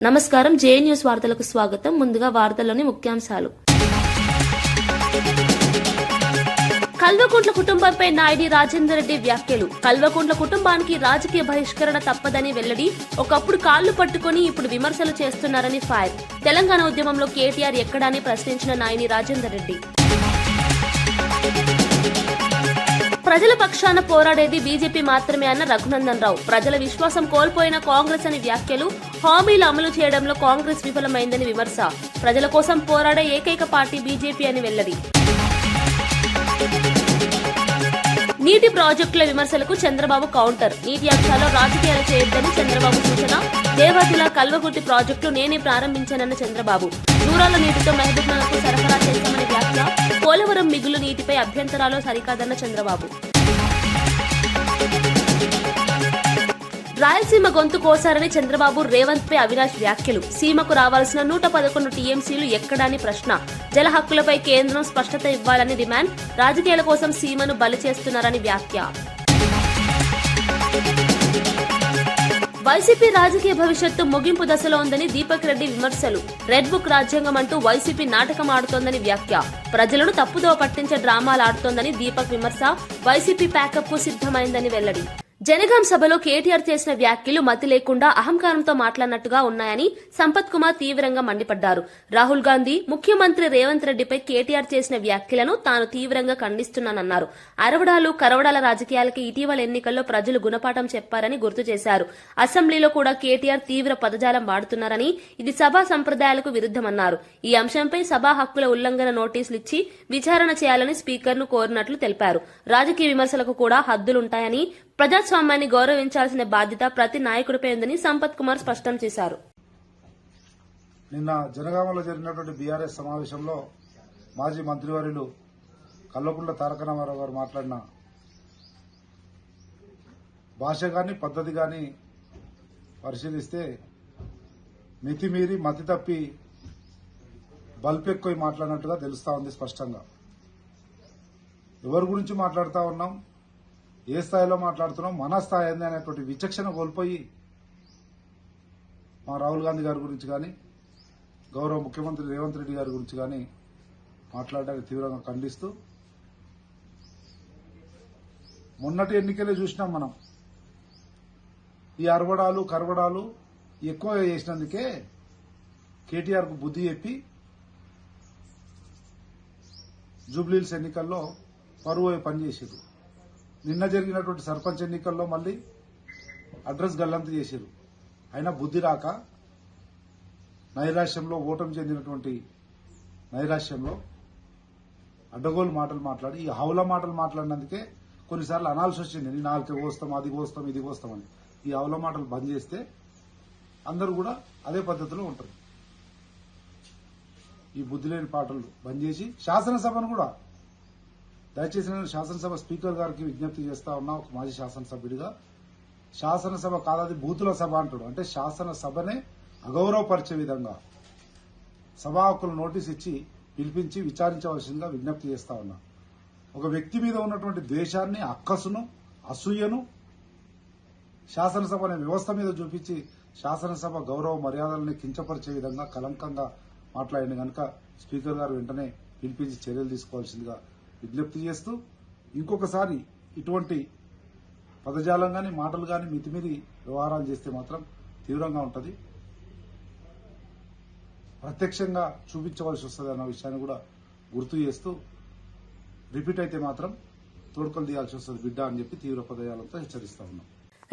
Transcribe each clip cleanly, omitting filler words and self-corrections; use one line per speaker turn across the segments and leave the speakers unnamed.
నమస్కారం జే న్యూస్ వార్తలకు స్వాగతం. ముందుగా వార్తల్లోని ముఖ్యాంశాలు. కల్వకుంట్ల కుటుంబంపై నాయుడి రాజేందర్ రెడ్డి వ్యాఖ్యలు. కల్వకుంట్ల కుటుంబానికి రాజకీయ బహిష్కరణ తప్పదని వెల్లడి. ఒకప్పుడు కాళ్లు పట్టుకుని ఇప్పుడు విమర్శలు చేస్తున్నారని ఫైర్. తెలంగాణ ఉద్యమంలో కేటీఆర్ ఎక్కడాని ప్రశ్నించిన నాయుడి రాజేందర్ రెడ్డి. ప్రజల పక్షాన పోరాడేది బీజేపీ మాత్రమే అన్న రఘునందన్ రావు. ప్రజల విశ్వాసం కోల్పోయిన కాంగ్రెస్ అని వ్యాఖ్యలు. హామీలు అమలు చేయడంలో కాంగ్రెస్ విఫలమైందని విమర్శ. ప్రజల కోసం పోరాడే ఏకైక పార్టీ బీజేపీ అని వెల్లడి. నీటి ప్రాజెక్టుల విమర్శలకు చంద్రబాబు కౌంటర్. నీటి అంశాల్లో రాజకీయాలు చేయొద్దని చంద్రబాబు సూచన. దేవాదుల కల్వకుర్తి ప్రాజెక్టులు నేనే ప్రారంభించానన్న చంద్రబాబు. దూరాల నీటితో మహబూబ్నగర్కు సరఫరా చేస్తామని వ్యాఖ్య. పోలవరం మిగులు నీటిపై అభ్యంతరాలు సరికాదన్న చంద్రబాబు. రాయలసీమ గొంతు కోసారని చంద్రబాబు రేవంత్ పై అవినాష్ వ్యాఖ్యలు. సీమకు రావాల్సిన 111 టీఎంసీలు ఎక్కడాని ప్రశ్న. జల హక్కులపై కేంద్రం స్పష్టత ఇవ్వాలని డిమాండ్. రాజకీయాల కోసం సీమను బలి చేస్తున్నారని వ్యాఖ్య. వైసీపీ రాజకీయ భవిష్యత్తు ముగింపు దశలో ఉందని దీపక్ రెడ్డి విమర్శలు. రెడ్ బుక్ రాజ్యాంగం అంటూ వైసీపీ నాటకం ఆడుతోందని వ్యాఖ్య. ప్రజలను తప్పుదో పట్టించే డ్రామాలు ఆడుతోందని దీపక్ విమర్శ. వైసీపీ ప్యాకప్ కు సిద్ధమైందని వెల్లడి. జనగాం సభలో కేటీఆర్ చేసిన వ్యాఖ్యలు మతి లేకుండా అహంకారంతో మాట్లాడినట్టుగా ఉన్నాయని సంపత్ కుమార్ తీవ్రంగా మండిపడ్డారు. రాహుల్ గాంధీ, ముఖ్యమంత్రి రేవంత్ రెడ్డిపై కేటీఆర్ చేసిన వ్యాఖ్యలను తాను తీవ్రంగా ఖండిస్తున్నానన్నారు. అరవడాలు కరవడాల రాజకీయాలకి ఇటీవల ఎన్నికల్లో ప్రజలు గుణపాఠం చెప్పారని గుర్తు చేశారు. అసెంబ్లీలో కూడా కేటీఆర్ తీవ్ర పదజాలం వాడుతున్నారని, ఇది సభా సంప్రదాయాలకు విరుద్దమన్నారు. ఈ అంశంపై సభా హక్కుల ఉల్లంఘన నోటీసులు ఇచ్చి విచారణ చేయాలని స్పీకర్ను కోరినట్లు తెలిపారు. రాజకీయ విమర్శలకు కూడా హద్దులుంటాయని, ప్రజాస్వామ్యాన్ని గౌరవించాల్సిన బాధ్యత ప్రతి నాయకుడిపై ఉందని సంపత్ కుమార్ స్పష్టం చేశారు.
నిన్న జనగామలో జరిగినటువంటి బీఆర్ఎస్ సమావేశంలో మాజీ మంత్రివర్యులు కల్వకుంట్ల తారక రామారావు గారు మాట్లాడిన భాష గాని పద్ధతి గాని పరిశీలిస్తే మితిమీరి మతి తప్పి బల్పెక్కువ మాట్లాడినట్టుగా తెలుస్తా ఉంది స్పష్టంగా. ఎవరి గురించి మాట్లాడుతా ఉన్నాం, ఏ స్థాయిలో మాట్లాడుతున్నాం, మన స్థాయి ఏంది అనేటువంటి విచక్షణ కోల్పోయి మా రాహుల్ గాంధీ గారి గురించి కానీ, గౌరవ ముఖ్యమంత్రి రేవంత్ రెడ్డి గారి గురించి కానీ మాట్లాడడానికి తీవ్రంగా ఖండిస్తూ, మొన్నటి ఎన్నికలే చూసినాం మనం. ఈ అరవడాలు కరవడాలు ఎక్కువ చేసినందుకే కేటీఆర్ కు బుద్ధి చెప్పి జూబ్లీహిల్స్ ఎన్నికల్లో పరువు పనిచేసారు. నిన్న జరిగినటువంటి సర్పంచ్ ఎన్నికల్లో మళ్లీ అడ్రస్ గల్లంతు చేశారు. అయినా బుద్ధి రాక నైరాశ్యంలో ఓటమి చెందినటువంటి నైరాశ్యంలో అడ్డగోలు మాటలు మాట్లాడి, ఈ హౌల మాటలు మాట్లాడినందుకే కొన్నిసార్లు అనాల్సి వచ్చింది. నేను నాలుగు కోస్తాం, అది కోస్తాం, ఇది కోస్తామని. ఈ హౌల మాటలు బంద్ చేస్తే అందరూ కూడా అదే పద్ధతిలో ఉంటారు. ఈ బుద్ధి లేని పాటలు బంద్ చేసి శాసనసభను కూడా దయచేసి నేను శాసనసభ స్పీకర్ గారికి విజ్ఞప్తి చేస్తా ఉన్నా, ఒక మాజీ శాసనసభ్యుడిగా, శాసనసభ కాదది బూతుల సభ అంటాడు. అంటే శాసనసభనే అగౌరవపరిచే విధంగా సభా హక్కుల నోటీస్ ఇచ్చి పిలిపించి విచారించవలసిందిగా విజ్ఞప్తి చేస్తా ఉన్నా. ఒక వ్యక్తి మీద ఉన్నటువంటి ద్వేషాన్ని, అక్కసును, అసూయను శాసనసభ అనే వ్యవస్థ మీద చూపించి శాసనసభ గౌరవ మర్యాదల్ని కించపరిచే విధంగా కలంకంగా మాట్లాడిన కనుక స్పీకర్ గారు వెంటనే పిలిపించి చర్యలు తీసుకోవాల్సిందిగా విజ్ఞప్తి చేస్తూ, ఇంకొకసారి ఇటువంటి పదజాలం గాని మాటలు గాని మితిమీరి వ్యవహారాలు చేస్తే మాత్రం తీవ్రంగా ఉంటుంది, ప్రత్యక్షంగా చూపించవలసి వస్తుంది అన్న విషయాన్ని కూడా గుర్తు చేస్తూ, రిపీట్ అయితే మాత్రం తోడుకలు తీయాల్సి వస్తుంది బిడ్డ అని చెప్పి తీవ్ర పదజాలంతో హెచ్చరిస్తా ఉన్నాం.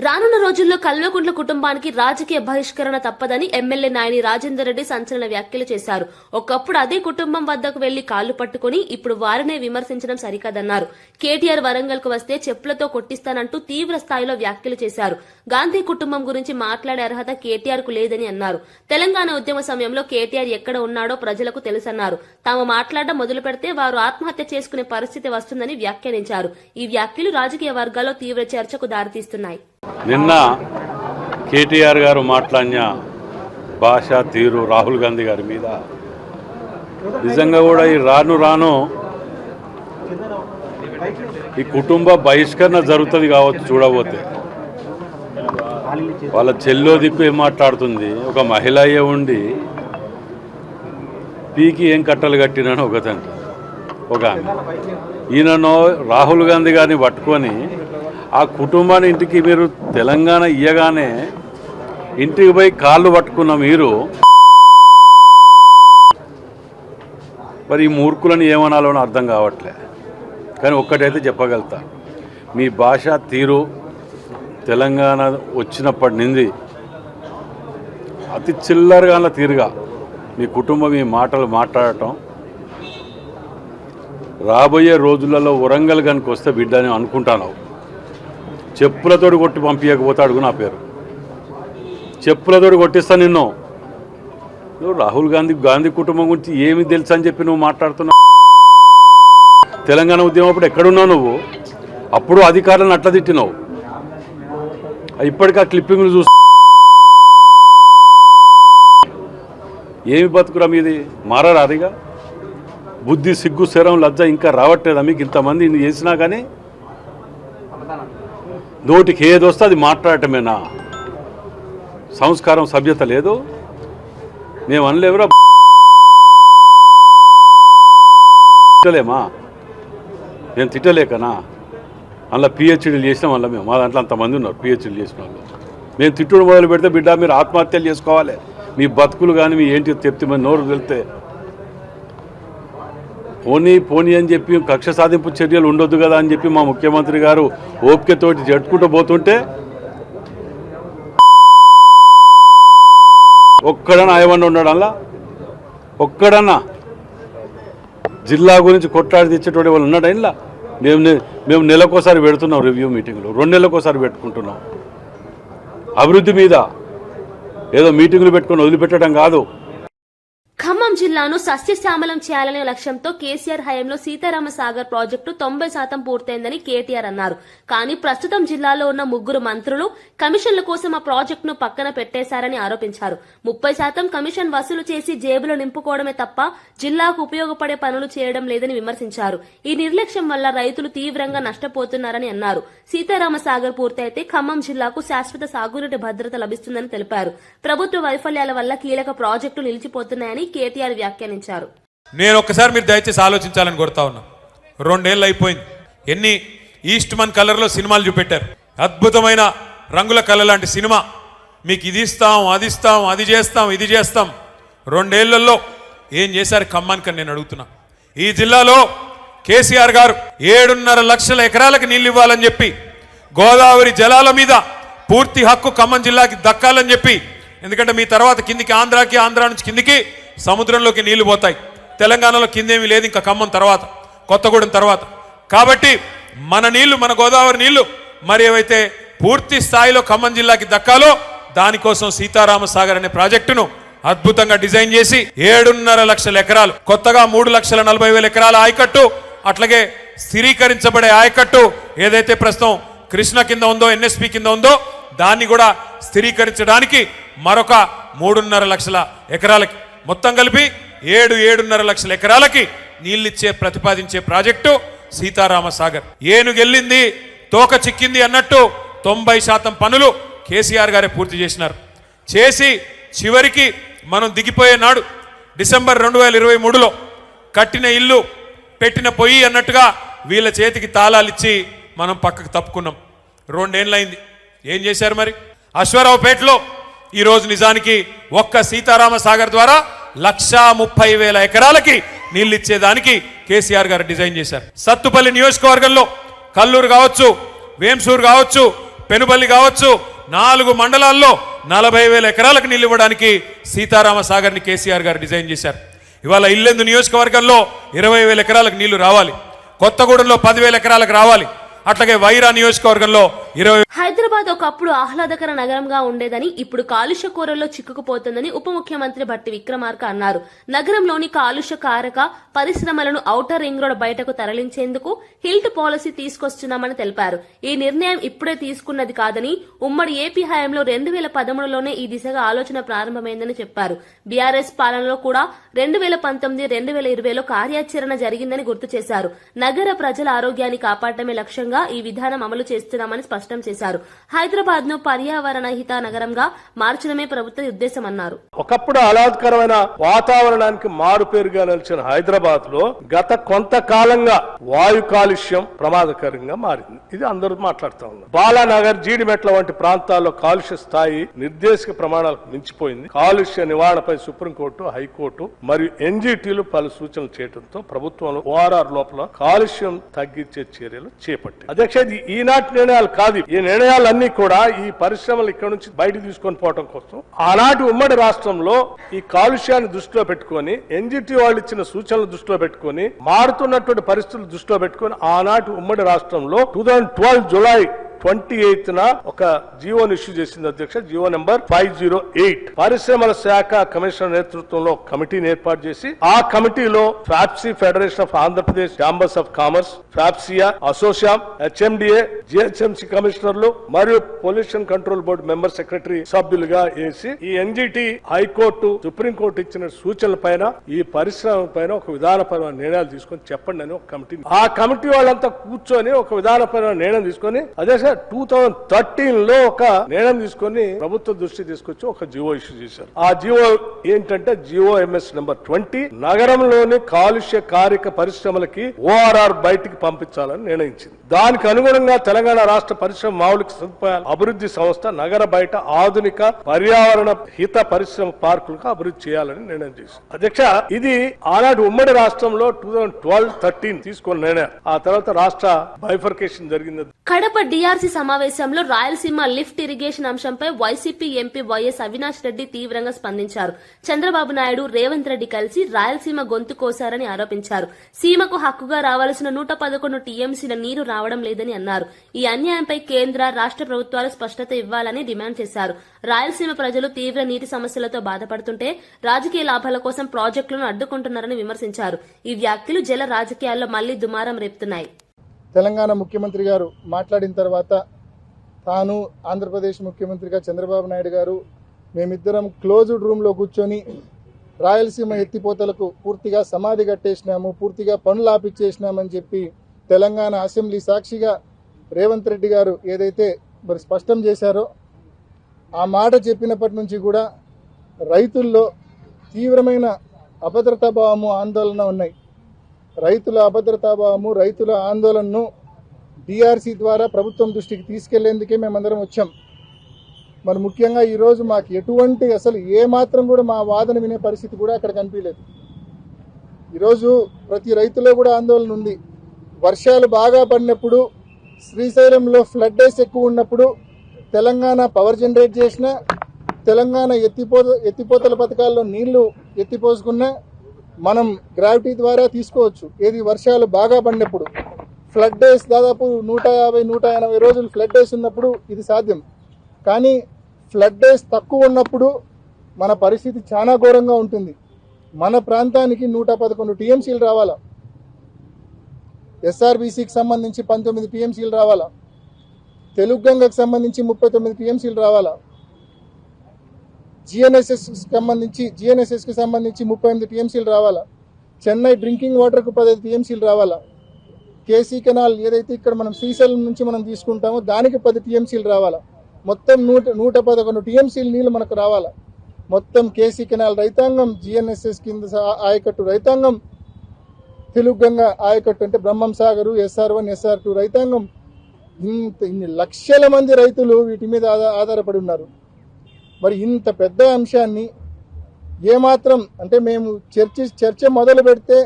రానున్న రోజుల్లో కల్వకుంట్ల కుటుంబానికి రాజకీయ బహిష్కరణ తప్పదని ఎమ్మెల్యే నాయని రాజేందర్ రెడ్డి సంచలన వ్యాఖ్యలు చేశారు. ఒకప్పుడు అదే కుటుంబం వద్దకు వెళ్లి కాళ్లు పట్టుకుని ఇప్పుడు వారినే విమర్శించడం సరికాదన్నారు. కేటీఆర్ వరంగల్ కు వస్తే చెప్పులతో కొట్టిస్తానంటూ తీవ్ర స్థాయిలో వ్యాఖ్యలు చేశారు. గాంధీ కుటుంబం గురించి మాట్లాడే అర్హత కేటీఆర్ కు లేదని అన్నారు. తెలంగాణ ఉద్యమ సమయంలో కేటీఆర్ ఎక్కడ ఉన్నాడో ప్రజలకు తెలుసన్నారు. తాము మాట్లాడడం మొదలు పెడితే వారు ఆత్మహత్య చేసుకునే పరిస్థితి వస్తుందని వ్యాఖ్యానించారు. ఈ వ్యాఖ్యలు రాజకీయ వర్గాల్లో తీవ్ర చర్చకు దారితీస్తున్నాయి.
నిన్న కేటీఆర్ గారు మాట్లాడిన భాష తీరు రాహుల్ గాంధీ గారి మీద నిజంగా కూడా ఈ రాను ఈ కుటుంబ బహిష్కరణ జరుగుతుంది కావచ్చు చూడబోతే. వాళ్ళ చెల్లో దిక్కు ఏం మాట్లాడుతుంది. ఒక మహిళ అయ్యే ఉండి పీకి ఏం కట్టలు కట్టినని ఒకతంట ఒక ఆమె. ఈయనను రాహుల్ గాంధీ గారిని పట్టుకొని ఆ కుటుంబాన్ని ఇంటికి మీరు తెలంగాణ ఇయ్యగానే ఇంటికి పోయి కాళ్ళు పట్టుకున్న మీరు మరి ఈ మూర్ఖులను ఏమనాలో అర్థం కావట్లే. కానీ ఒక్కటైతే చెప్పగలుగుతా, మీ భాష తీరు తెలంగాణ వచ్చినప్పటి నుండి అతి చిల్లరగా తీరుగా మీ కుటుంబం ఈ మాటలు మాట్లాడటం రాబోయే రోజులలో వరంగల్ కనుక వస్తే బిడ్డ అని అనుకుంటాను. చెప్పులతోటి కొట్టి పంపించకపోతే అడుగు నా పేరు, చెప్పులతోటి కొట్టిస్తా నిన్ను. నువ్వు రాహుల్ గాంధీ కుటుంబం గురించి ఏమి తెలుసు అని చెప్పి నువ్వు మాట్లాడుతున్నావు. తెలంగాణ ఉద్యమం అప్పుడు ఎక్కడున్నావు నువ్వు? అప్పుడు అధికారులను అట్లా తిట్టినావు. ఇప్పటికీ ఆ క్లిప్పింగ్లు చూసి ఏమి బతుకురా మీది? మారారు అదిగా బుద్ధి సిగ్గు శరం లజ్జ ఇంకా రావట్లేదా మీకు? ఇంతమంది ఇన్ని చేసినా కానీ నోటికి ఏదొస్తే అది మాట్లాడటమేనా? సంస్కారం సభ్యత లేదు. మేము అనలేవురా తిట్టలేమా? నేను తిట్టలేకనా? అందులో పిహెచ్డీలు చేసినాం. వల్ల మేము మా దాంట్లో అంతమంది ఉన్నారు పిహెచ్డీలు చేసిన వాళ్ళు. మేము తిట్టుడు మొదలు పెడితే బిడ్డ మీరు ఆత్మహత్యలు చేసుకోవాలి, మీ బతుకులు కానీ మీ ఏంటి చెప్తే మరి నోరు వెళ్తే పోనీ అని చెప్పి కక్ష సాధింపు చర్యలు ఉండొద్దు కదా అని చెప్పి మా ముఖ్యమంత్రి గారు ఓపికతోటి జట్టుకుంటూ పోతుంటే ఒక్కడన్నా ఆయవన్న ఉన్నాడు. అలా ఒక్కడన్నా జిల్లా గురించి కొట్లాడి తెచ్చేటోడు వాళ్ళు ఉన్నాడు. ఇలా మేము నెలకోసారి పెడుతున్నాం రివ్యూ మీటింగ్లు, 2 నెలలకోసారి పెట్టుకుంటున్నాం. అభివృద్ధి మీద ఏదో మీటింగులు పెట్టుకొని వదిలిపెట్టడం కాదు.
ఖమ్మం జిల్లాను సస్యశ్యామలం చేయాలనే లక్ష్యంతో కేసీఆర్ హయాంలో సీతారామ సాగర్ ప్రాజెక్టు 90% పూర్తయిందని కేటీఆర్ అన్నారు. కానీ ప్రస్తుతం జిల్లాలో ఉన్న 3 మంత్రులు కమిషన్ల కోసం ఆ ప్రాజెక్టును పక్కన పెట్టేశారని ఆరోపించారు. 30% కమిషన్ వసూలు చేసి జేబులు నింపుకోవడమే తప్ప జిల్లాకు ఉపయోగపడే పనులు చేయడం లేదని విమర్శించారు. ఈ నిర్లక్ష్యం వల్ల రైతులు తీవ్రంగా నష్టపోతున్నారని అన్నారు. సీతారామ సాగర్ పూర్తయితే ఖమ్మం జిల్లాకు శాశ్వత సాగునీటి భద్రత లభిస్తుందని తెలిపారు. ప్రభుత్వ వైఫల్యాల వల్ల కీలక ప్రాజెక్టులు నిలిచిపోతున్నాయని కేటీఆర్ వ్యాఖ్యానించారు.
నేను ఒక్కసారి మీరు దయచేసి ఆలోచించాలని కోరుతా ఉన్నా. 2 ఏళ్ళు అయిపోయింది. ఎన్ని ఈస్ట్ మన్ కలర్లో సినిమాలు చూపెట్టారు. అద్భుతమైన రంగుల కలర్ లాంటి సినిమా. మీకు ఇది ఇస్తాం, అది ఇస్తాం, అది చేస్తాం, ఇది చేస్తాం. 2 ఏళ్లలో ఏం చేశారు ఖమ్మానికి నేను అడుగుతున్నా. ఈ జిల్లాలో కేసీఆర్ గారు 7.5 లక్షల ఎకరాలకు నీళ్లు ఇవ్వాలని చెప్పి, గోదావరి జలాల మీద పూర్తి హక్కు ఖమ్మం జిల్లాకి దక్కాలని చెప్పి, ఎందుకంటే మీ తర్వాత కిందికి ఆంధ్రాకి, ఆంధ్రా నుంచి కిందికి సముద్రంలోకి నీళ్లు పోతాయి. తెలంగాణలో కిందేమీ లేదు ఇంకా ఖమ్మం తర్వాత, కొత్తగూడెం తర్వాత. కాబట్టి మన నీళ్లు, మన గోదావరి నీళ్లు మరి ఏవైతే పూర్తి స్థాయిలో ఖమ్మం జిల్లాకి దక్కాలో దానికోసం సీతారామ సాగర్ అనే ప్రాజెక్టును అద్భుతంగా డిజైన్ చేసి 7.5 లక్షల ఎకరాలు, కొత్తగా 3,40,000 ఎకరాల ఆయకట్టు, అట్లాగే స్థిరీకరించబడే ఆయకట్టు ఏదైతే ప్రస్తుతం కృష్ణ కింద ఉందో, ఎన్ఎస్పి కింద ఉందో దాన్ని కూడా స్థిరీకరించడానికి మరొక 3.5 లక్షల ఎకరాలకి, మొత్తం కలిపి 7.5 లక్షల ఎకరాలకి నీళ్ళిచ్చే ప్రతిపాదించే ప్రాజెక్టు సీతారామ సాగర్. ఏనుగెళ్ళింది తోక చిక్కింది అన్నట్టు 90% పనులు కేసీఆర్ గారే పూర్తి చేసినారు. చేసి చివరికి మనం దిగిపోయే నాడు డిసెంబర్ 2023లో కట్టిన ఇల్లు పెట్టిన పొయ్యి అన్నట్టుగా వీళ్ళ చేతికి తాళాలు ఇచ్చి మనం పక్కకు తప్పుకున్నాం. 2 ఏళ్ళైంది. ఏం చేశారు మరి? అశ్వారావుపేటలో ఈరోజు నిజానికి ఒక్క సీతారామ సాగర్ ద్వారా 1,30,000 ఎకరాలకి నీళ్ళు ఇచ్చేదానికి కేసీఆర్ గారు డిజైన్ చేశారు. సత్తుపల్లి నియోజకవర్గంలో కల్లూరు కావచ్చు, వేంసూరు కావచ్చు, పెనుబల్లి కావచ్చు, 4 మండలాల్లో 40,000 ఎకరాలకు నీళ్ళు ఇవ్వడానికి సీతారామ సాగర్ని కేసీఆర్ గారు డిజైన్ చేశారు. ఇవాళ ఇల్లెందు నియోజకవర్గంలో 20,000 ఎకరాలకు నీళ్లు రావాలి. కొత్తగూడెంలో 10,000 ఎకరాలకు రావాలి. అట్లాగే వైరా నియోజకవర్గంలో 20.
హైదరాబాద్ ఒకప్పుడు ఆహ్లాదకర నగరంగా ఉండేదని ఇప్పుడు కాలుష్య కూరల్లో చిక్కుకుపోతుందని ఉప ముఖ్యమంత్రి భట్టి విక్రమార్క అన్నారు. నగరంలోని కాలుష్య కారక పరిశ్రమలను ఔటర్ రింగ్ రోడ్ బయటకు తరలించేందుకు హిల్ట్ పాలసీ తీసుకొస్తున్నామని తెలిపారు. ఈ నిర్ణయం ఇప్పుడే తీసుకున్నది కాదని, ఉమ్మడి ఏపీ హయాంలో 2013లోనే ఈ దిశగా ఆలోచన ప్రారంభమైందని చెప్పారు. బీఆర్ఎస్ పాలనలో కూడా 2019, 2020లో కార్యాచరణ జరిగిందని గుర్తు చేశారు. నగర ప్రజల ఆరోగ్యాన్ని కాపాడటమే లక్ష్యంగా దిశగా ఈ విధానం అమలు చేస్తున్నామని స్పష్టం చేశారు. హైదరాబాద్ ను పర్యావరణ హిత నగరంగా మార్చడమే ప్రభుత్వ ఉద్దేశమన్నారు.
ఒకప్పుడు ఆహ్లాదకరమైన వాతావరణానికి మారుపేరుగా నిలిచిన హైదరాబాద్ లో గత కొంతకాలంగా వాయు కాలుష్యం ప్రమాదకరంగా మారింది. ఇది అందరూ మాట్లాడుతూ ఉన్నారు. బాలానగర్, జీడిమెట్ల వంటి ప్రాంతాల్లో కాలుష్య స్థాయి నిర్దేశక ప్రమాణాలకు మించిపోయింది. కాలుష్య నివారణపై సుప్రీంకోర్టు, హైకోర్టు మరియు ఎన్జీటీలు పలు సూచనలు చేయడంతో ప్రభుత్వంలో ఓఆర్ఆర్ లోపల కాలుష్యం తగ్గించే చర్యలు చేపట్టాయి. అధ్యక్ష, ఇది ఈనాటి నిర్ణయాలు కాదు. ఈ నిర్ణయాలన్నీ కూడా ఈ పరిశ్రమలు ఇక్కడ నుంచి బయటకు తీసుకొని పోవడం కోసం ఆనాటి ఉమ్మడి రాష్ట్రంలో ఈ కాలుష్యాన్ని దృష్టిలో పెట్టుకొని, ఎన్జీటీ వాళ్ళు ఇచ్చిన సూచనలు దృష్టిలో పెట్టుకొని, మారుతున్నటువంటి పరిస్థితులు దృష్టిలో పెట్టుకొని ఆనాటి ఉమ్మడి రాష్ట్రంలో 2012 జూలై 28న ఒక జీవోను ఇష్యూ చేసింది అధ్యక్ష. GO number 508. పరిశ్రమల శాఖ కమిషనర్ నేతృత్వంలో కమిటీని ఏర్పాటు చేసి ఆ కమిటీలో FAPCCI, federation of Andhra Pradesh chambers of commerce, ఫ్యాప్సియా, అసోసియామ్, హెచ్ఎండిఏ, జిహెచ్ఎంసీ కమిషనర్లు మరియు pollution control board member secretary సభ్యులుగా వేసి ఈ ఎన్జిటి, హైకోర్టు, సుప్రీంకోర్టు ఇచ్చిన సూచనల పైన ఈ పరిశ్రమ పైన ఒక విధానపరమైన నిర్ణయాలు తీసుకొని చెప్పండి అని ఒక కమిటీ. ఆ కమిటీ వాళ్ళంతా కూర్చొని ఒక విధానపరమైన నిర్ణయం తీసుకొని అదే 2013లో ఒక నిర్ణయం తీసుకొని ప్రభుత్వ దృష్టి తీసుకొచ్చి ఒక జియో ఇష్యూ చేశారు. ఆ జియో ఏంటంటే జియో ఎంఎస్ నెంబర్ 20 నగరంలోని కాలుష్య కారక పరిశ్రమలకి ఓఆర్ఆర్ బయటికి పంపించాలని నిర్ణయించింది. దానికి అనుగుణంగా తెలంగాణ రాష్ట్ర పరిశ్రమ మౌలిక సదుపాయాల అభివృద్ధి సంస్థ నగర బయట ఆధునిక పర్యావరణ హిత పరిశ్రమ పార్కులకు అభివృద్ధి చేయాలని నిర్ణయం చేసింది. అధ్యక్ష, ఇది ఆనాడు ఉమ్మడి రాష్ట్రంలో 2012-13 తీసుకున్న నిర్ణయం. ఆ తర్వాత రాష్ట్ర బైఫర్కేషన్ జరిగింది.
కడప డిఆర్సీ సమావేశంలో రాయలసీమ లిఫ్ట్ ఇరిగేషన్ అంశంపై YCP MP YS Avinash Reddy తీవ్రంగా స్పందించారు. చంద్రబాబు నాయుడు, రేవంత్ రెడ్డి కలిసి రాయలసీమ గొంతు కోశారని ఆరోపించారు. సీమకు హక్కుగా రావాల్సిన 111 టీఎంసీల నీరు రావడం లేదని అన్నారు. ఈ అన్యాయంపై కేంద్ర, రాష్ట్ర ప్రభుత్వాలు స్పష్టత ఇవ్వాలని డిమాండ్ చేశారు. రాయలసీమ ప్రజలు తీవ్ర నీటి సమస్యలతో బాధపడుతుంటే రాజకీయ లాభాల కోసం ప్రాజెక్టులను అడ్డుకుంటున్నారని విమర్శించారు. ఈ వ్యాఖ్యలు జల రాజకీయాల్లో మళ్లీ దుమారం రేపుతున్నాయి.
తెలంగాణ ముఖ్యమంత్రి గారు మాట్లాడిన తర్వాత తాను, ఆంధ్రప్రదేశ్ ముఖ్యమంత్రిగా చంద్రబాబు నాయుడు గారు మేమిద్దరం క్లోజ్డ్ రూమ్లో కూర్చొని రాయలసీమ ఎత్తిపోతలకు పూర్తిగా సమాధి కట్టేసినాము, పూర్తిగా పనులు ఆపిచ్చేసినామని చెప్పి తెలంగాణ అసెంబ్లీ సాక్షిగా రేవంత్ రెడ్డి గారు ఏదైతే మరి స్పష్టం చేశారో ఆ మాట చెప్పినప్పటి నుంచి కూడా రైతుల్లో తీవ్రమైన అభద్రతాభావము, ఆందోళన ఉన్నాయి. రైతుల అభద్రతాభావము, రైతుల ఆందోళనను డిఆర్సీ ద్వారా ప్రభుత్వం దృష్టికి తీసుకెళ్లేందుకే మేమందరం వచ్చాం. మరి ముఖ్యంగా ఈరోజు మాకు ఎటువంటి అసలు ఏమాత్రం కూడా మా వాదన వినే పరిస్థితి కూడా అక్కడ కనిపించలేదు. ఈరోజు ప్రతి రైతులో కూడా ఆందోళన ఉంది. వర్షాలు బాగా పడినప్పుడు, శ్రీశైలంలో ఫ్లడ్ డేస్ ఎక్కువ ఉన్నప్పుడు తెలంగాణ పవర్ జనరేట్ చేసిన, తెలంగాణ ఎత్తిపోతల పథకాల్లో నీళ్లు ఎత్తిపోసుకున్నా మనం గ్రావిటీ ద్వారా తీసుకోవచ్చు. ఏది వర్షాలు బాగా పడినప్పుడు, ఫ్లడ్ డేస్ దాదాపు 150-180 రోజులు ఫ్లడ్ డేస్ ఉన్నప్పుడు ఇది సాధ్యం. కానీ ఫ్లడ్ డేస్ తక్కువ ఉన్నప్పుడు మన పరిస్థితి చాలా ఘోరంగా ఉంటుంది. మన ప్రాంతానికి 111 టీఎంసీలు రావాలా, ఎస్ఆర్బీసీకి సంబంధించి 19 టీఎంసీలు రావాలా, తెలుగు గంగకు సంబంధించి 39 టీఎంసీలు రావాలా, జిఎన్ఎస్ఎస్కి సంబంధించి 38 టీఎంసీలు రావాలా, చెన్నై డ్రింకింగ్ వాటర్కు 15 టీఎంసీలు రావాలా, కేసీ కెనాల్ ఏదైతే ఇక్కడ మనం శ్రీశైలం నుంచి మనం తీసుకుంటామో దానికి 10 టీఎంసీలు రావాలా, మొత్తం 111 టీఎంసీలు నీళ్లు మనకు రావాలా. మొత్తం కేసీ కెనాల్ రైతాంగం, జిఎన్ఎస్ఎస్ కింద ఆయకట్టు రైతాంగం, తెలుగు గంగ ఆయకట్టు అంటే బ్రహ్మం సాగరు, SR1, SR2 రైతాంగం, ఇన్ని లక్షల మంది రైతులు వీటి మీద ఆధారపడి ఉన్నారు. మరి ఇంత పెద్ద అంశాన్ని ఏమాత్రం అంటే మేము చర్చ మొదలు పెడితే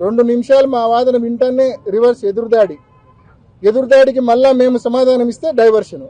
2 నిమిషాలు మా వాదన వింటానే రివర్స్ ఎదురుదాడికి మళ్ళా మేము సమాధానం ఇస్తే డైవర్షన్.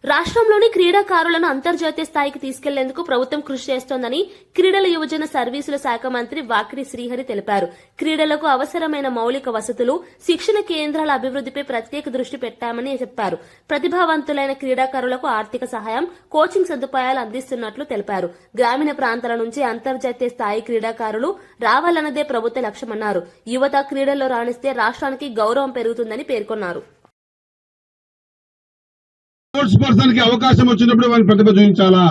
రాష్ట్రంలోని క్రీడాకారులను అంతర్జాతీయ స్థాయికి తీసుకెళ్లేందుకు ప్రభుత్వం కృషి చేస్తోందని క్రీడల, యువజన సర్వీసుల శాఖ మంత్రి వాకిడి శ్రీహరి తెలిపారు. క్రీడలకు అవసరమైన మౌలిక వసతులు, శిక్షణ కేంద్రాల అభివృద్ధిపై ప్రత్యేక దృష్టి పెట్టామని చెప్పారు. ప్రతిభావంతులైన క్రీడాకారులకు ఆర్థిక సహాయం, కోచింగ్ సదుపాయాలు అందిస్తున్నట్లు తెలిపారు. గ్రామీణ ప్రాంతాల నుంచి అంతర్జాతీయ స్థాయి క్రీడాకారులు రావాలన్నదే ప్రభుత్వ లక్ష్యమన్నారు. యువత క్రీడల్లో రాణిస్తే రాష్ట్రానికి గౌరవం పెరుగుతుందని పేర్కొన్నారు.
స్పోర్ట్స్ పర్సన్ కి అవకాశం వచ్చినప్పుడు వారి ప్రతిభ చూపించాలా,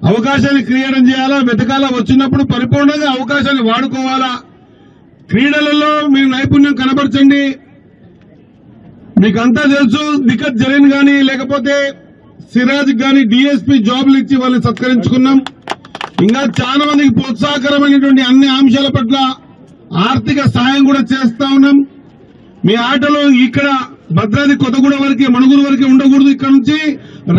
అవకాశాన్ని క్రియేట్ చేయాలా, వెతకాలా, వచ్చినప్పుడు పరిపూర్ణంగా అవకాశాన్ని వాడుకోవాలా. క్రీడలలో మీరు నైపుణ్యం కనబరచండి. మీకంతా తెలుసు, దిక్కత్ జరీన్ గాని లేకపోతే సిరాజ్ గాని డిఎస్పీ జాబులు ఇచ్చి వాళ్ళని సత్కరించుకున్నాం. ఇంకా చాలా మందికి ప్రోత్సాహకరమైనటువంటి అన్ని అంశాల పట్ల ఆర్థిక సాయం కూడా చేస్తా ఉన్నాం. మీ ఆటలు ఇక్కడ భద్రాద్రి కొత్తగూడ వరకే, మణుగూరు వరకే ఉండకూడదు. ఇక్కడ నుంచి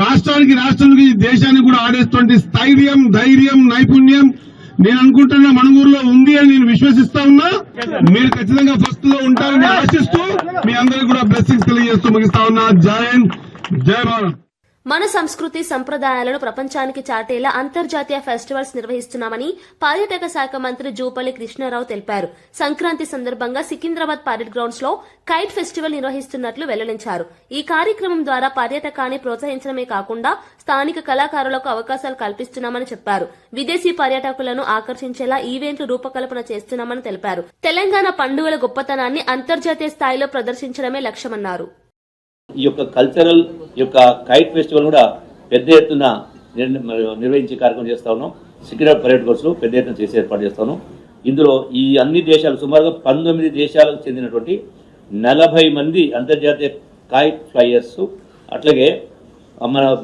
రాష్ట్రానికి దేశానికి కూడా ఆడేటువంటి స్థైర్యం, ధైర్యం, నైపుణ్యం నేను అనుకుంటున్నా మణుగూరులో ఉంది అని నేను విశ్వసిస్తా ఉన్నా. మీరు ఖచ్చితంగా ఫస్ట్ లో ఉంటారని ఆశిస్తూ మీ అందరికీ కూడా బ్లెస్సింగ్స్ తెలియజేస్తూ ముగిస్తా ఉన్నా. జై హింద్, జై భారత్.
మన సంస్కృతి సంప్రదాయాలను ప్రపంచానికి చాటేలా అంతర్జాతీయ ఫెస్టివల్స్ నిర్వహిస్తున్నామని పర్యాటక శాఖ మంత్రి జూపల్లి కృష్ణారావు తెలిపారు. సంక్రాంతి సందర్భంగా సికింద్రాబాద్ పరేడ్ గ్రౌండ్స్ లో కైట్ ఫెస్టివల్ నిర్వహిస్తున్నట్లు వెల్లడించారు. ఈ కార్యక్రమం ద్వారా పర్యాటకాన్ని ప్రోత్సహించడమే కాకుండా స్థానిక కళాకారులకు అవకాశాలు కల్పిస్తున్నామని చెప్పారు. విదేశీ పర్యాటకులను ఆకర్షించేలా ఈవెంట్లు రూపకల్పన చేస్తున్నామని తెలిపారు. తెలంగాణ పండుగల గొప్పతనాన్ని అంతర్జాతీయ స్థాయిలో ప్రదర్శించడమే లక్ష్యమన్నారు.
ఈ యొక్క కల్చరల్ యొక్క కైట్ ఫెస్టివల్ కూడా పెద్ద ఎత్తున నిర్వహించే కార్యక్రమం చేస్తా ఉన్నాం. సికింద్రాబాద్ పరేడ్ కోర్సులో పెద్ద ఎత్తున చేసే ఏర్పాటు చేస్తా ఉన్నాం. ఇందులో ఈ అన్ని దేశాలు సుమారుగా 19 దేశాలకు చెందినటువంటి 40 మంది అంతర్జాతీయ కైట్ ఫ్లైయర్స్, అట్లాగే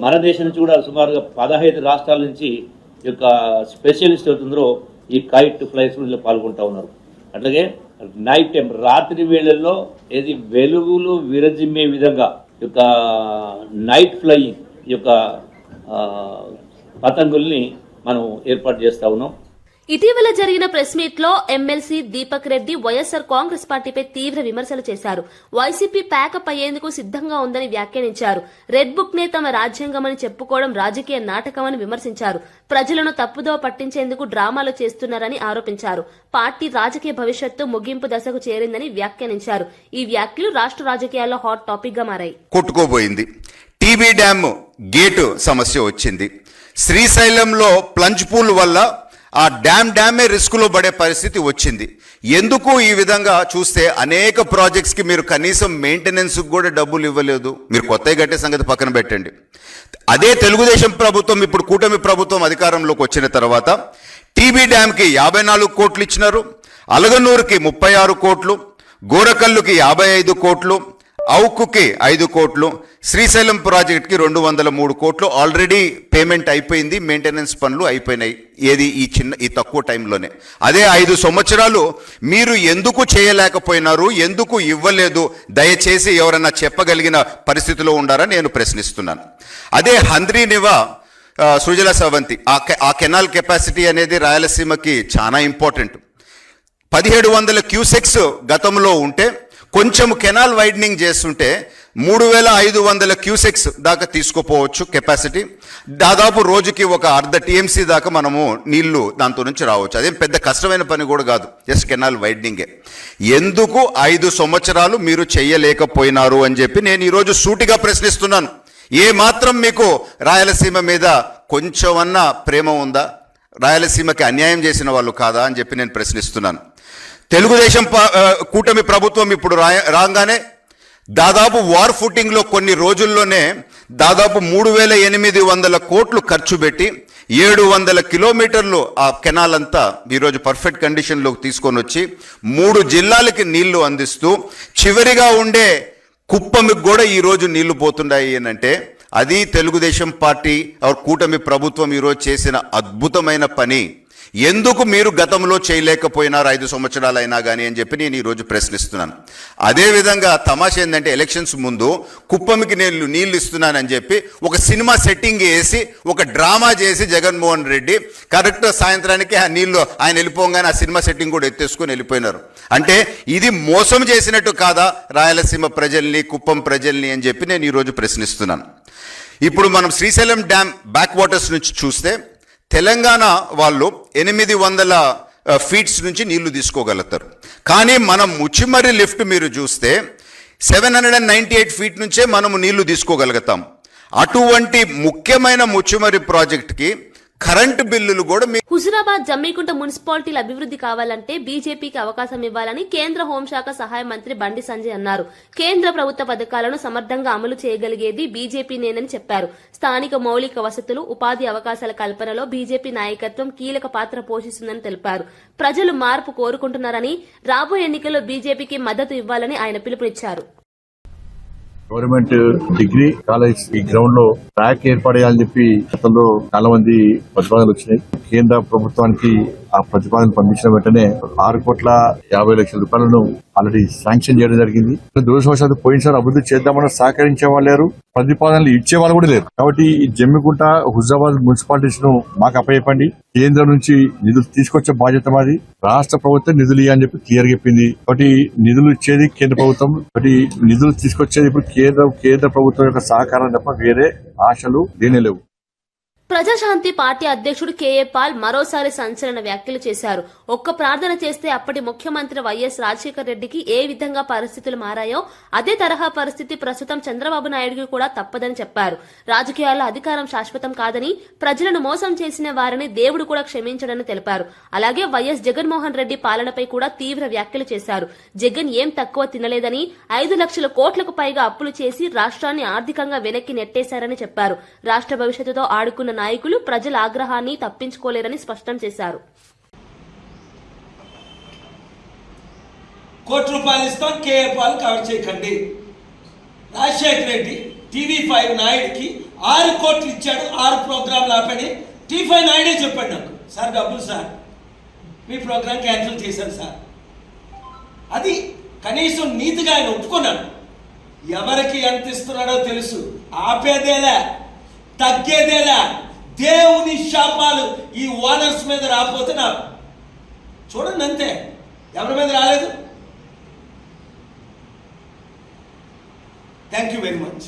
మన దేశం నుంచి కూడా సుమారుగా 15 రాష్ట్రాల నుంచి ఈ యొక్క స్పెషలిస్ట్ అవుతుందో ఈ కైట్ ఫ్లైయర్స్ పాల్గొంటా ఉన్నారు. అట్లాగే నైట్ టైం, రాత్రి వేళల్లో ఏది వెలుగులు విరజిమ్మే విధంగా యొక్క నైట్ ఫ్లయింగ్ యొక్క పతంగుల్ని మనం ఏర్పాటు చేస్తా ఉన్నాం.
ఇటీవల జరిగిన ప్రెస్ మీట్ లో ఎమ్మెల్సీ దీపక్ రెడ్డి వైఎస్సార్ కాంగ్రెస్ పార్టీపై తీవ్ర విమర్శలు చేశారు. వైసీపీ ప్యాకప్ అయ్యేందుకు సిద్దంగా ఉందని వ్యాఖ్యానించారు. రెడ్ బుక్ నే తమ రాజ్యాంగమని చెప్పుకోవడం రాజకీయ నాటకమని విమర్శించారు. ప్రజలను తప్పుదోవ పట్టించేందుకు డ్రామాలు చేస్తున్నారని ఆరోపించారు. పార్టీ రాజకీయ భవిష్యత్తు ముగింపు దశకు చేరిందని వ్యాఖ్యానించారు. ఈ వ్యాఖ్యలు రాష్ట్ర రాజకీయాల్లో హాట్ టాపిక్ గా మారాయి.
కొట్టుకోబోయింది. టీబీ డ్యామ్ గేటు సమస్య వచ్చింది. శ్రీశైలంలో ప్లంజ్ పూల్ వల్ల ఆ డ్యామే రిస్కులో పడే పరిస్థితి వచ్చింది. ఎందుకు ఈ విధంగా చూస్తే అనేక ప్రాజెక్ట్స్కి మీరు కనీసం మెయింటెనెన్స్కి కూడా డబ్బులు ఇవ్వలేదు. మీరు కొత్తగా కట్టే సంగతి పక్కన పెట్టండి. అదే తెలుగుదేశం ప్రభుత్వం, ఇప్పుడు కూటమి ప్రభుత్వం అధికారంలోకి వచ్చిన తర్వాత టీబీ డ్యామ్కి 54 కోట్లు ఇచ్చినారు, అలగనూరుకి 36 కోట్లు, గోరకల్లుకి 55 కోట్లు, ఔకుకి 5 కోట్లు, శ్రీశైలం ప్రాజెక్ట్కి 203 కోట్లు ఆల్రెడీ పేమెంట్ అయిపోయింది. మెయింటెనెన్స్ పనులు అయిపోయినాయి. ఏది ఈ తక్కువ టైంలోనే. అదే 5 సంవత్సరాలు మీరు ఎందుకు చేయలేకపోయినారు, ఎందుకు ఇవ్వలేదు, దయచేసి ఎవరన్నా చెప్పగలిగిన పరిస్థితిలో ఉండారా నేను ప్రశ్నిస్తున్నాను. అదే హంద్రీనివా సుజల సవంతి ఆ కెనాల్ కెపాసిటీ అనేది రాయలసీమకి చాలా ఇంపార్టెంట్. 1700 క్యూసెక్స్ గతంలో ఉంటే కొంచెం కెనాల్ వైడనింగ్ చేస్తుంటే 3500 క్యూసెక్స్ దాకా తీసుకుపోవచ్చు కెపాసిటీ. దాదాపు రోజుకి ఒక అర్ధ టీఎంసీ దాకా మనము నీళ్లు దాంతో నుంచి రావచ్చు. అదేం పెద్ద కష్టమైన పని కూడా కాదు, జస్ట్ కెనాల్ వైడనింగే. ఎందుకు 5 సంవత్సరాలు మీరు చేయలేకపోయినారు అని చెప్పి నేను ఈరోజు సూటిగా ప్రశ్నిస్తున్నాను. ఏ మాత్రం మీకు రాయలసీమ మీద కొంచెమన్నా ప్రేమ ఉందా? రాయలసీమకి అన్యాయం చేసిన వాళ్ళు కాదా అని చెప్పి నేను ప్రశ్నిస్తున్నాను. తెలుగుదేశం కూటమి ప్రభుత్వం ఇప్పుడు రాగానే దాదాపు వార్ ఫుటింగ్లో కొన్ని రోజుల్లోనే దాదాపు 3800 కోట్లు ఖర్చు పెట్టి 700 కిలోమీటర్లు ఆ కెనాల్ అంతా ఈరోజు పర్ఫెక్ట్ కండిషన్లోకి తీసుకొని వచ్చి 3 జిల్లాలకి నీళ్లు అందిస్తూ చివరిగా ఉండే కుప్పమికి కూడా ఈరోజు నీళ్లు పోతున్నాయి అంటే అది తెలుగుదేశం పార్టీ కూటమి ప్రభుత్వం ఈరోజు చేసిన అద్భుతమైన పని. ఎందుకు మీరు గతంలో చేయలేకపోయినారు 5 సంవత్సరాలైనా కానీ అని చెప్పి నేను ఈరోజు ప్రశ్నిస్తున్నాను. అదేవిధంగా తమాషా ఏంటంటే ఎలక్షన్స్ ముందు కుప్పమికి నేను నీళ్లు ఇస్తున్నానని చెప్పి ఒక సినిమా సెట్టింగ్ వేసి ఒక డ్రామా చేసి జగన్మోహన్ రెడ్డి కరెక్ట్ సాయంత్రానికి ఆ నీళ్లు ఆయన వెళ్ళిపోగానే ఆ సినిమా సెట్టింగ్ కూడా ఎత్తేసుకొని వెళ్ళిపోయినారు. అంటే ఇది మోసం చేసినట్టు కాదా రాయలసీమ ప్రజల్ని, కుప్పం ప్రజల్ని అని చెప్పి నేను ఈరోజు ప్రశ్నిస్తున్నాను. ఇప్పుడు మనం శ్రీశైలం డ్యామ్ బ్యాక్ వాటర్స్ నుంచి చూస్తే తెలంగాణ వాళ్ళు 800 ఫీట్స్ నుంచి నీళ్లు తీసుకోగలుగుతారు. కానీ మనం ముచ్చిమర్రి లిఫ్ట్ మీరు చూస్తే 798 ఫీట్ నుంచే మనము నీళ్లు తీసుకోగలుగుతాం. అటువంటి ముఖ్యమైన ముచ్చిమర్రి ప్రాజెక్ట్కి కరెంటు బిల్లులు కూడా
హుజురాబాద్ జమ్మీకుంట మున్సిపాలిటీల అభివృద్ధి కావాలంటే బీజేపీకి అవకాశం ఇవ్వాలని కేంద్ర హోంశాఖ సహాయ మంత్రి బండి సంజయ్ అన్నారు. కేంద్ర ప్రభుత్వ పథకాలను సమర్థంగా అమలు చేయగలిగేది బీజేపీనేనని చెప్పారు. స్థానిక మౌలిక వసతులు, ఉపాధి అవకాశాల కల్పనలో బీజేపీ నాయకత్వం కీలక పాత్ర పోషిస్తుందని తెలిపారు. ప్రజలు మార్పు కోరుకుంటున్నారని, రాబోయే ఎన్నికల్లో బీజేపీకి మద్దతు ఇవ్వాలని ఆయన పిలుపునిచ్చారు.
గవర్నమెంట్ డిగ్రీ కాలేజ్ ఈ గ్రౌండ్ లో ట్రాక్ ఏర్పడేయాలని చెప్పి గతంలో చాలా మంది ప్రతిపాదనలు వచ్చినాయి. కేంద్ర ప్రభుత్వానికి ఆ ప్రతిపాదన పంపించిన వెంటనే 6,50,00,000 ఆల్రెడీ శాంక్షన్ చేయడం జరిగింది. దురదృష్టవశాత్తు పోయినసారి అభివృద్ధి చేద్దామని సహకరించే వాళ్ళు లేరు, ప్రతిపాదనలు ఇచ్చే వాళ్ళు కూడా లేరు. కాబట్టి ఈ జమ్మికుంట హుజాబాద్ మున్సిపాలిటీస్ ను మాకు అప్పచెప్పండి, కేంద్రం నుంచి నిధులు తీసుకొచ్చే బాధ్యత మాది, రాష్ట్ర ప్రభుత్వం నిధులు ఇవ్వని చెప్పి క్లియర్ చెప్పింది. కాబట్టి నిధులు ఇచ్చేది కేంద్ర ప్రభుత్వం, కాబట్టి నిధులు తీసుకొచ్చేది ఇప్పుడు కేంద్ర ప్రభుత్వం యొక్క సహకారం తప్ప వేరే ఆశలు దేనే లేవు.
ప్రజాశాంతి పార్టీ అధ్యక్షుడు కేఏ పాల్ మరోసారి సంచలన వ్యాఖ్యలు చేశారు. ఒక్క ప్రార్థన చేస్తే అప్పటి ముఖ్యమంత్రి వైఎస్ రాజశేఖర రెడ్డికి ఏ విధంగా పరిస్థితులు మారాయో అదే తరహా పరిస్థితి ప్రస్తుతం చంద్రబాబు నాయుడుకి కూడా తప్పదని చెప్పారు. రాజకీయాల్లో అధికారం శాశ్వతం కాదని, ప్రజలను మోసం చేసిన వారిని దేవుడు కూడా క్షమించడని తెలిపారు. అలాగే వైఎస్ జగన్మోహన్ రెడ్డి పాలనపై కూడా తీవ్ర వ్యాఖ్యలు చేశారు. జగన్ ఏం తక్కువ తినలేదని, 5 లక్షల కోట్లకు పైగా అప్పులు చేసి రాష్ట్రాన్ని ఆర్థికంగా వెనక్కి నెట్టేశారని చెప్పారు. రాష్ట్ర భవిష్యత్తుతో ఆడుకున్న నాయకులు ప్రజల ఆగ్రహాన్ని తప్పించుకోలేరని స్పష్టం చేశారు.
₹1 ఇస్తాం, కేఏ పాల్ కవర్ చేయకండి. రాజశేఖర రెడ్డి TV5 నాయుడికి 6 కోట్లు ఇచ్చాడు, 6 ప్రోగ్రాంలు ఆపని. TV5 నాయుడే చెప్పాడు నాకు, సార్ డబ్బులు సార్, మీ ప్రోగ్రాం క్యాన్సిల్ చేశాను సార్. అది కనీసం నీతిగా ఆయన ఒప్పుకున్నాడు. ఎవరికి ఎంత ఇస్తున్నాడో తెలుసు, ఆపేదేలా తగ్గేదేలా. దేవుని శాపాలు ఈ ఓనర్స్ మీద రాకపోతే నా చూడండి అంతే, ఎవరి మీద రాలేదు. Thank you very much.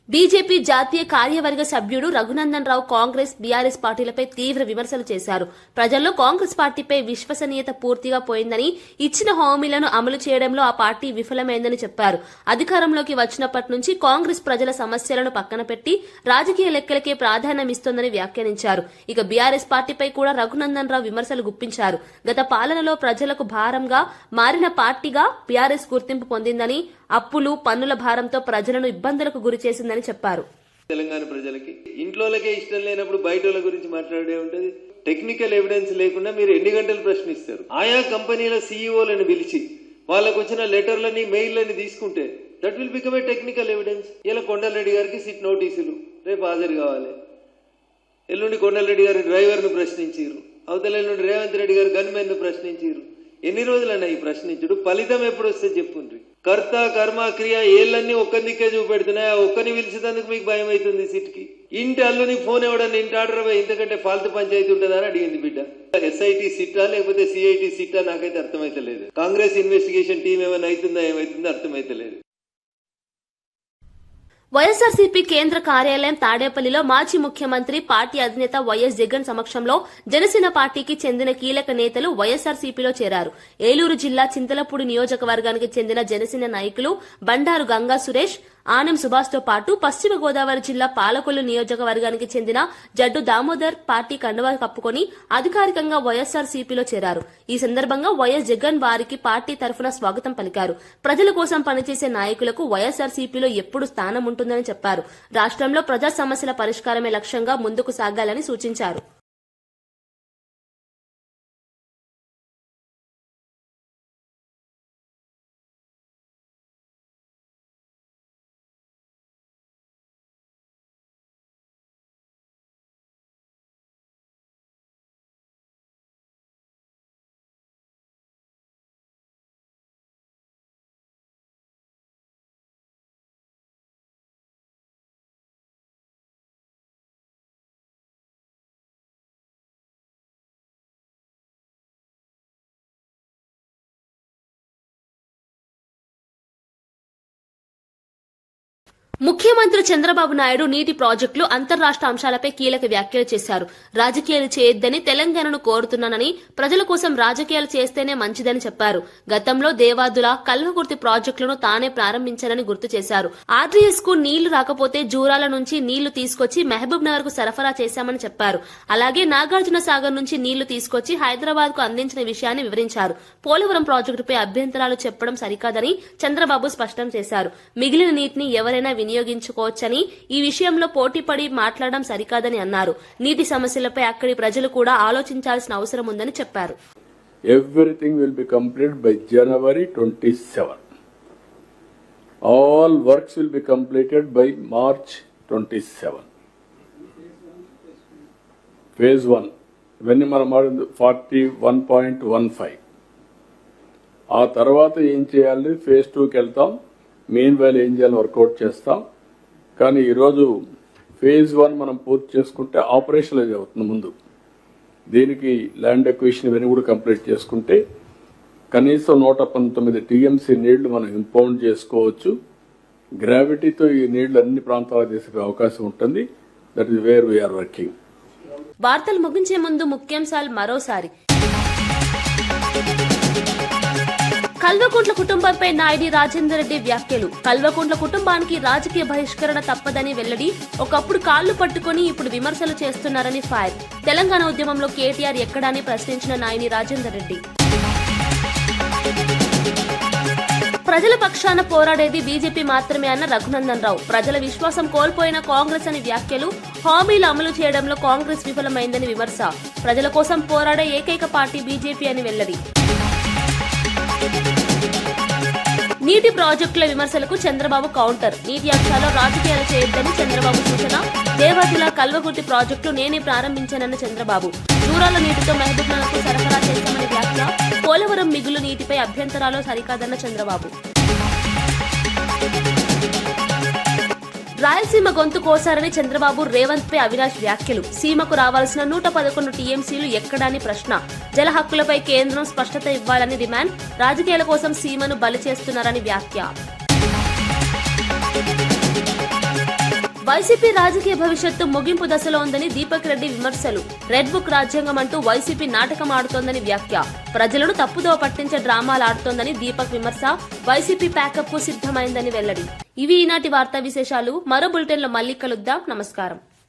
BJP జాతీయ కార్యవర్గ సభ్యుడు రఘునందన్ రావు కాంగ్రెస్, బీఆర్ఎస్ పార్టీలపై తీవ్ర విమర్శలు చేశారు. ప్రజల్లో కాంగ్రెస్ పార్టీపై విశ్వసనీయత పూర్తిగా పోయిందని, ఇచ్చిన హామీలను అమలు చేయడంలో ఆ పార్టీ విఫలమైందని చెప్పారు. అధికారంలోకి వచ్చినప్పటి నుంచి కాంగ్రెస్ ప్రజల సమస్యలను పక్కన పెట్టి రాజకీయ లెక్కలకే ప్రాధాన్యమిస్తోందని వ్యాఖ్యానించారు. ఇక బీఆర్ఎస్ పార్టీపై కూడా రఘునందన్ రావు విమర్శలు గుప్పించారు. గత పాలనలో ప్రజలకు భారంగా మారిన పార్టీగా బీఆర్ఎస్ గుర్తింపు పొందిందని, అప్పులు, పన్నుల భారంతో ప్రజలను ఇబ్బందులకు గురి చేసిందని చెప్పారు.
తెలంగాణ ప్రజలకి ఇంట్లోకే ఇష్టం లేనప్పుడు బయట గురించి మాట్లాడే ఉంటది. టెక్నికల్ ఎవిడెన్స్ లేకుండా మీరు ఎన్ని గంటలు ప్రశ్నిస్తారు? ఆయా కంపెనీల సీఈఓలను పిలిచి వాళ్ళకు వచ్చిన లెటర్లని, మెయిల్లని తీసుకుంటే that will become a technical evidence. ఇలా కొండలరెడ్డి గారికి సిట్ నోటీసులు, రేపు హాజరు కావాలి. ఎల్లుండి కొండలరెడ్డి గారి డ్రైవర్ను ప్రశ్నించారు, అవతల ఎల్లుండి రేవంత్ రెడ్డి గారు గన్మెన్ ను ప్రశ్నించారు. ఎన్ని రోజులన్నా ఈ ప్రశ్నించుడు? ఫలితం ఎప్పుడు వస్తే చెప్పుండ్రి. కర్త కర్మ క్రియ ఏళ్ళన్నీ ఒక్కరికే చూపెడుతున్నాయి. ఒక్కరిని పిలిచేందుకు మీకు భయం అవుతుంది. సిట్కి ఇంటి అల్లుని ఫోన్ ఇవ్వడానికి ఇంటి ఆర్డర్ ఇంతకంటే ఫాల్తు పంచాయతీ ఉంటుందని అడిగింది బిడ్డ. SIT సిట్టా లేకపోతే CIT సిట్టా నాకైతే అర్థమైతలేదు. కాంగ్రెస్ ఇన్వెస్టిగేషన్ టీం ఏమైనా అవుతుందా, ఏమైతుందో అర్థమైతలేదు.
వైఎస్ఆర్సీపీ కేంద్ర కార్యాలయం తాడేపల్లిలో మాజీ ముఖ్యమంత్రి, పార్టీ అధినేత వైఎస్ జగన్ సమక్షంలో జనసేన పార్టీకి చెందిన కీలక నేతలు వైఎస్ఆర్సీపీలో చేరారు. ఏలూరు జిల్లా చింతలపూడి నియోజకవర్గానికి చెందిన జనసేన నాయకులు బండారు గంగా సురేష్, ఆనం సుభాష్ తో పాటు పశ్చిమ గోదావరి జిల్లా పాలకొల్లు నియోజకవర్గానికి చెందిన జడ్డు దామోదర్ పార్టీ కండువా కప్పుకొని అధికారికంగా వైఎస్ఆర్సీపీలో చేరారు. ఈ సందర్భంగా వైఎస్ జగన్ వారికి పార్టీ తరఫున స్వాగతం పలికారు. ప్రజల కోసం పనిచేసే నాయకులకు వైఎస్ఆర్సీపీలో ఎప్పుడు స్థానం ఉంటుందని చెప్పారు. రాష్ట్రంలో ప్రజా సమస్యల పరిష్కారమే లక్ష్యంగా ముందుకు సాగాలని సూచించారు. ముఖ్యమంత్రి చంద్రబాబు నాయుడు నీటి ప్రాజెక్టులు, అంతర్రాష్ట్ర అంశాలపై కీలక వ్యాఖ్యలు చేశారు. రాజకీయాలు చేయొద్దని తెలంగాణను కోరుతున్నానని, ప్రజల కోసం రాజకీయాలు చేస్తేనే మంచిదని చెప్పారు. గతంలో దేవాదుల, కల్వకుర్తి ప్రాజెక్టులను తానే ప్రారంభించారని గుర్తు చేశారు. RDS కు నీళ్లు రాకపోతే జూరాల నుంచి నీళ్లు తీసుకొచ్చి మహబూబ్ నగర్ కు సరఫరా చేశామని చెప్పారు. అలాగే నాగార్జున సాగర్ నుంచి నీళ్లు తీసుకొచ్చి హైదరాబాద్ కు అందించిన విషయాన్ని వివరించారు. పోలవరం ప్రాజెక్టుపై అభ్యంతరాలు చెప్పడం సరికాదని చంద్రబాబు స్పష్టం చేశారు. మిగిలిన నీటిని ఎవరైనా వినియోగించుకోవచ్చని, ఈ విషయంలో పోటీపడి మాట్లాడడం సరికాదని అన్నారు. నీటి సమస్యలపై అక్కడి ప్రజలు కూడా ఆలోచించాల్సిన అవసరం ఉందని చెప్పారు.
Everything will be complete by January 27. All works will be completed by March 27. Phase 1. ఇవన్నీ మనం 41.15. ఆ తర్వాత ఏం చేయాలి? ఫేజ్ 2కి వెళ్తాం. మెయిన్ వైల్ ఏం చేయాలి వర్కౌట్ చేస్తాం. కానీ ఈరోజు ఫేజ్ 1 మనం పూర్తి చేసుకుంటే ఆపరేషనలైజ్ అవుతుంది ముందు. దీనికి ల్యాండ్ ఎక్విజిషన్ ఇవన్నీ కూడా కంప్లీట్ చేసుకుంటే కనీసం 119 టీఎంసీ నీళ్లు మనం ఇంపౌండ్ చేసుకోవచ్చు. గ్రావిటీతో ఈ నీళ్లు అన్ని ప్రాంతాలకు తీసుకునే అవకాశం ఉంటుంది. That is where we are working.
వార్తలు ముగించే ముందు ముఖ్యాంశాలు మరోసారి. కల్వకుంట్ల కుటుంబంపై నాయుడి రాజేందర్ రెడ్డి వ్యాఖ్యలు. కల్వకుంట్ల కుటుంబానికి రాజకీయ బహిష్కరణ తప్పదని వెల్లడి. ఒకప్పుడు కాళ్లు పట్టుకుని ఇప్పుడు విమర్శలు చేస్తున్నారని ఫైర్. తెలంగాణ ఉద్యమంలో కేటీఆర్ ఎక్కడాని ప్రశ్నించిన నాయుడి రాజేందర్ రెడ్డి. ప్రజల పక్షాన పోరాడేది బీజేపీ మాత్రమే అన్న రఘునందన్ రావు. ప్రజల విశ్వాసం కోల్పోయిన కాంగ్రెస్ అని వ్యాఖ్యలు. హామీలు అమలు చేయడంలో కాంగ్రెస్ విఫలమైందని విమర్శ. ప్రజల కోసం పోరాడే ఏకైక పార్టీ బీజేపీ అని వెల్లడి. నీటి ప్రాజెక్టుల విమర్శలకు చంద్రబాబు కౌంటర్. నీటి అంశాల్లో రాజకీయాలు చేయొద్దని చంద్రబాబు సూచన. దేవాదుల కల్వకుర్తి ప్రాజెక్టులు నేనే ప్రారంభించానన్న చంద్రబాబు. దూరాల నీటితో మహబూబ్నగర్కు సరఫరా చేస్తామని వ్యాఖ్య. పోలవరం మిగులు నీటిపై అభ్యంతరాలు సరికాదన్న చంద్రబాబు. రాయలసీమ గొంతు కోసారని చంద్రబాబు రేవంత్ పై అవినాష్ వ్యాఖ్యలు. సీమకు రావాల్సిన 111 టీఎంసీలు ఎక్కడాని ప్రశ్న. జల హక్కులపై కేంద్రం స్పష్టత ఇవ్వాలని డిమాండ్. రాజకీయాల కోసం సీమను బలి చేస్తున్నారని వ్యాఖ్య. వైసీపీ రాజకీయ భవిష్యత్తు ముగింపు దశలో ఉందని దీపక్ రెడ్డి విమర్శలు. రెడ్ బుక్ రాజ్యాంగం అంటూ వైసీపీ నాటకం ఆడుతోందని వ్యాఖ్య. ప్రజలను తప్పుదోవ పట్టించే డ్రామాలు ఆడుతోందని దీపక్ విమర్శ. వైసీపీ ప్యాకప్ కు సిద్ధమైందని వెల్లడి. ఇవి ఈనాటి వార్తా విశేషాలు. మరో బులెటిన్ లో మళ్ళీ కలుద్దాం. నమస్కారం.